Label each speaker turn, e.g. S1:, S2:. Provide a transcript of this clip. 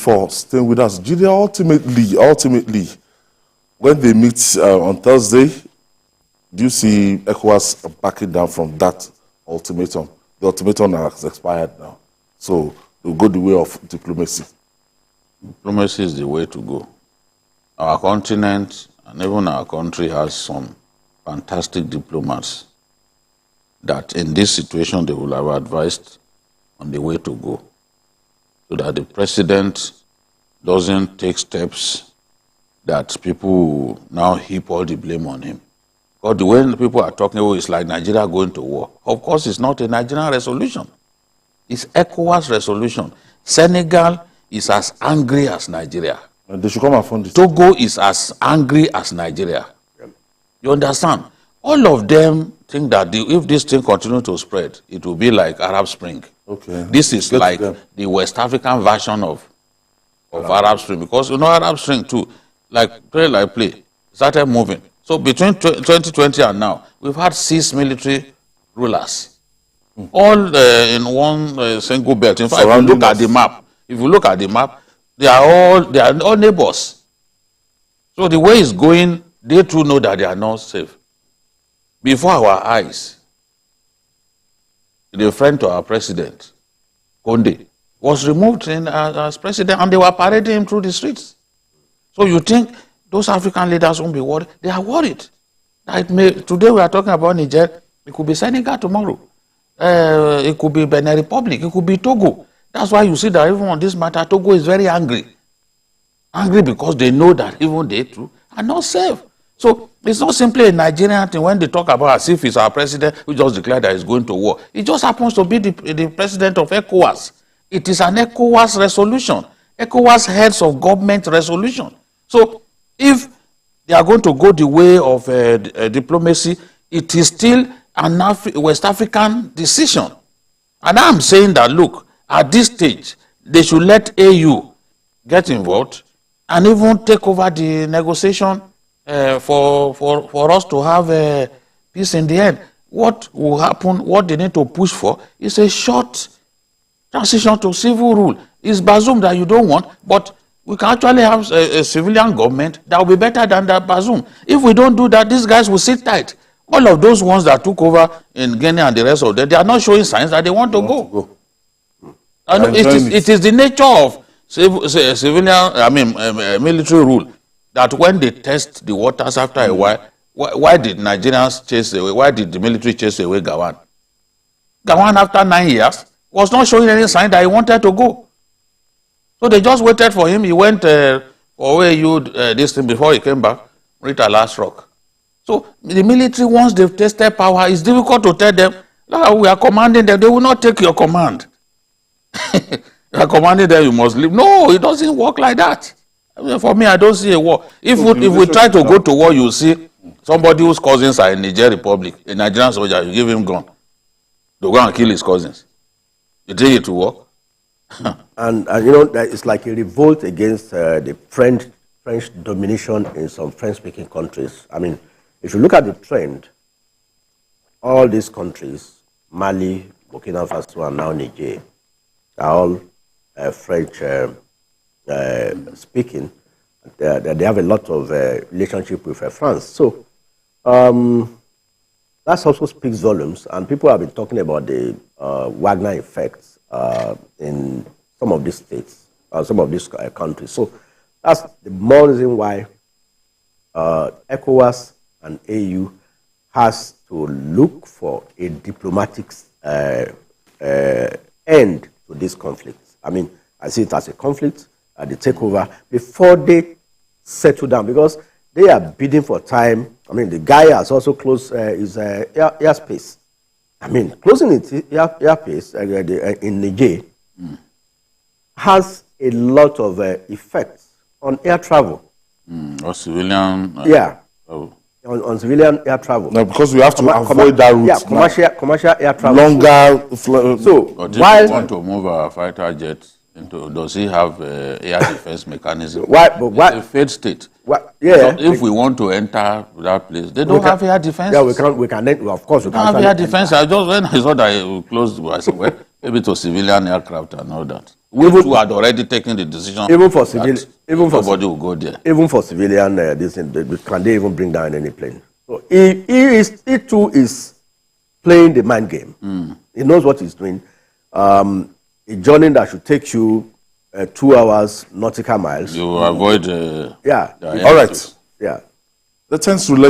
S1: for staying with us. Julia, ultimately, when they meet on Thursday, do you see ECOWAS backing down from that ultimatum? The ultimatum has expired now. So we'll go the way of diplomacy.
S2: Diplomacy is the way to go. Our continent and even our country has some fantastic diplomats that in this situation they will have advised on the way to go, so that the president doesn't take steps that people now heap all the blame on him. Because the way people are talking, oh, it's like Nigeria going to war. Of course, it's not a Nigerian resolution. It's ECOWAS resolution. Senegal is as angry as Nigeria.
S1: And they should come and fund it.
S2: Togo is as angry as Nigeria. You understand? All of them think that if this thing continues to spread, it will be like Arab Spring.
S1: Okay.
S2: This is like the West African version of Arab Spring. Because you know Arab Spring too, like play, started moving. So between 2020 and now, we've had 6 military rulers, all in one single belt. In fact, if you look at the map, they are all neighbors. So the way it's going, they too know that they are not safe. Before our eyes, the friend to our president, Conde, was removed as president, and they were parading him through the streets. So you think those African leaders won't be worried? They are worried. Today we are talking about Niger. It could be Senegal tomorrow. It could be Benin Republic. It could be Togo. That's why you see that even on this matter, Togo is very angry. Angry because they know that even they too are not safe. So it's not simply a Nigerian thing when they talk about as if it's our president who just declared that he's going to war. It just happens to be the president of ECOWAS. It is an ECOWAS resolution. ECOWAS heads of government resolution. So if they are going to go the way of diplomacy, it is still a West African decision. And I'm saying that, look, at this stage, they should let AU get involved and even take over the negotiation for us to have peace in the end. What will happen, what they need to push for, is a short transition to civil rule. It's Bazoum that you don't want, but we can actually have a civilian government that will be better than that Bazoum. If we don't do that, these guys will sit tight. All of those ones that took over in Guinea and the rest of them, they are not showing signs that they want to go. And it is the nature of military rule that when they test the waters after a while, why did Nigerians chase away? Why did the military chase away Gawan? Gawan, after 9 years, was not showing any sign that he wanted to go. So they just waited for him. He went away this thing before he came back, reached a last rock. So the military, once they've tested power, it's difficult to tell them, we are commanding them. They will not take your command. You are commanding them, you must leave. No, it doesn't work like that. I mean, for me, I don't see a war. If we try to go to war, you see somebody whose cousins are in Niger Republic, a Nigerian soldier, you give him gun. They'll go and kill his cousins. You think it will work?
S3: and you know, it's like a revolt against the French domination in some French-speaking countries. I mean, if you look at the trend, all these countries, Mali, Burkina Faso, and now Niger, are all French speaking. They have a lot of relationship with France. So that also speaks volumes. And people have been talking about the Wagner effect in some of these states, some of these countries. So that's the more reason why ECOWAS and AU has to look for a diplomatic end to this conflict. I mean, I see it as a conflict, they take over before they settle down, because they are bidding for time. I mean, the guy has also closed his airspace. I mean, closing its airspace in Niger has a lot of effects on air travel.
S2: Or civilian.
S3: On civilian air travel.
S1: No, because we have to avoid that route.
S3: Yeah, commercial air travel.
S1: Longer.
S2: So, while we want to move our fighter jets into, does he have air defense mechanism? It's a failed state. So if we want to enter that place, they don't have air defense.
S3: Yeah, we can. Of course, we
S2: can have air defense. When I saw that it closed, I said, well, maybe to civilian aircraft and all that. We too had already taken the decision.
S3: Even for civilian,
S2: nobody will go there.
S3: Even for civilian, can they even bring down any plane? So he too is playing the mind game. He knows what he's doing. A journey that should take you 2 hours nautical miles.
S2: You avoid.
S3: Yeah.
S1: All right.
S3: Yeah.
S1: The tense relation